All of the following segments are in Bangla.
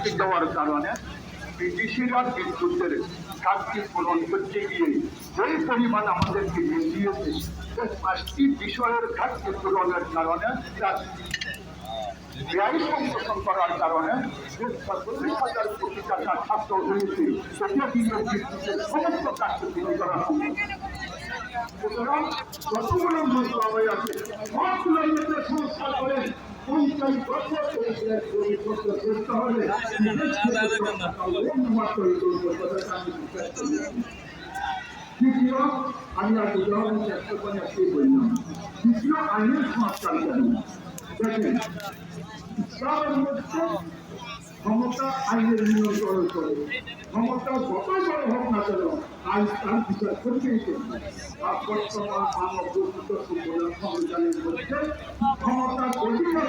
ঘাটতি দেওয়ার কারণে বিদেশিরা বিদ্যুতের ঘাটতি পূরণ করতে গিয়ে যে পরিমাণ আমাদেরকে দিয়েছে, 5টি বিষয়ের ঘাটতি পূরণের কারণে ব্যয় সংশোধন করার কারণে 40,000 কোটি টাকা ছাত্র হয়েছে, সেটা দিয়ে বিদ্যুতের সমস্ত কাজকে পূরণ করা হবে। সুতরাং যতগুলো মন্ত্রণালয় আছে সবগুলো ক্ষেত্রে সংস্কার করেন। 50 বছর করতে হবে দ্বিতীয়, আমি আর উদাহরণ চেষ্টা করে আজকে বললাম, দ্বিতীয় আইনের সংস্কার করেন। দেখেন, ইসলামের মধ্যে ক্ষমতা আইনের নিয়ন্ত্রণ করে, ক্ষমতা যত বড় হোক না কেন আইন তার বিচার করতেই করবে। আর বর্তমান মানব গঠিত সংবিধানের মধ্যে ক্ষমতার অধীনে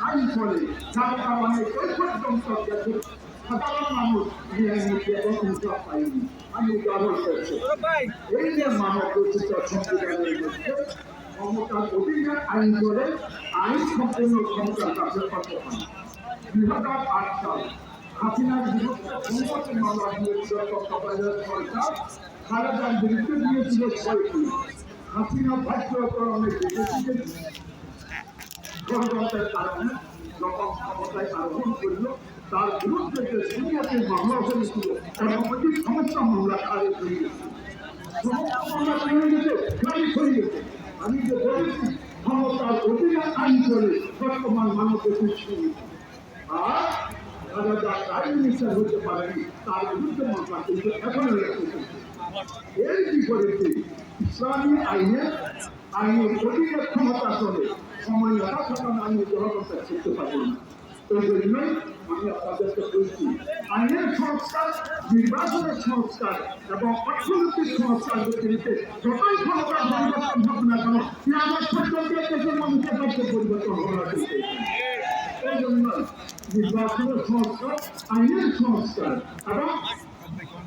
আইন চলে, যার কারণে এই পর্যন্ত সাধারণ মানুষ ইনসাফ পায়নি। আমি উদাহরণ করছি, এই যে মানব গঠিত সংবিধানের মধ্যে ক্ষমতার অধীনে আইন চলে, আইন সম্পূর্ণ ক্ষমতার কাছে পাঠাতে হয়। 2008 সাল হাসিনার বিরুদ্ধে সংসদে মামলা দিয়েছিল তত্ত্বাবধায়ক সরকার, খালেদার বিরুদ্ধে দিয়েছিল 6টি। হাসিনা বাধ্যকরণে ষড়যন্ত্রের কারণে যখন ক্ষমতায় আরোহণ করল, তার বিরুদ্ধে যে সিনিয়রটির মামলা হয়েছিল এবং অতি সমস্যা মামলা খারিজ হয়ে গেছে। সমস্ত মামলা খারিজ হয়ে গেছে। আমি যে বলেছি ক্ষমতার অধীনে আইন চলে, বর্তমান মানবের সুবিধা। আর প্রাইম মিনিস্টার হতে পারেনি, তার বিরুদ্ধে মামলা কিন্তু এখনো রেখেছে। এর বিপরীতে ইসলামী আইনের অধীনে ক্ষমতা চলে, সময় যথাযথ আইনে জনগণতা শিখতে পারবে না। এই জন্যই আমি আপনাদেরকে বলছি, আইনের সংস্কার, নির্বাচনের সংস্কার এবং অর্থনৈতিক সংস্কার ব্যক্তিতে যতই ক্ষমতা পরিবর্তন হোক না কেন, আমার পর্যন্ত দেশের মানুষের কাছে পরিবর্তন হওয়া উচিত। এই জন্য নির্বাচনের সংস্কার, আইনের সংস্কার এবং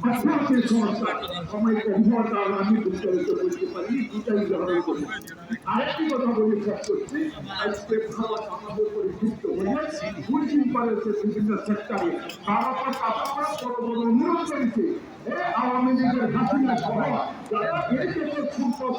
অর্থনৈতিক সংস্কার সময় কমফর্ট আর আমি বিস্তারিত বলতে পারি, দুটাই ব্যবহার করি। আরেকটি কথা বলে শেষ করছি, আজকে ভারত আমাদের উপরে যুক্ত হয়ে বুঝিং করেছে বিভিন্ন সেক্টরে, ভারতের আপনারা বড় বড় অনুরোধ করেছে আওয়ামী লীগের হাসিনা সহ যারা এই দেশের সম্পদ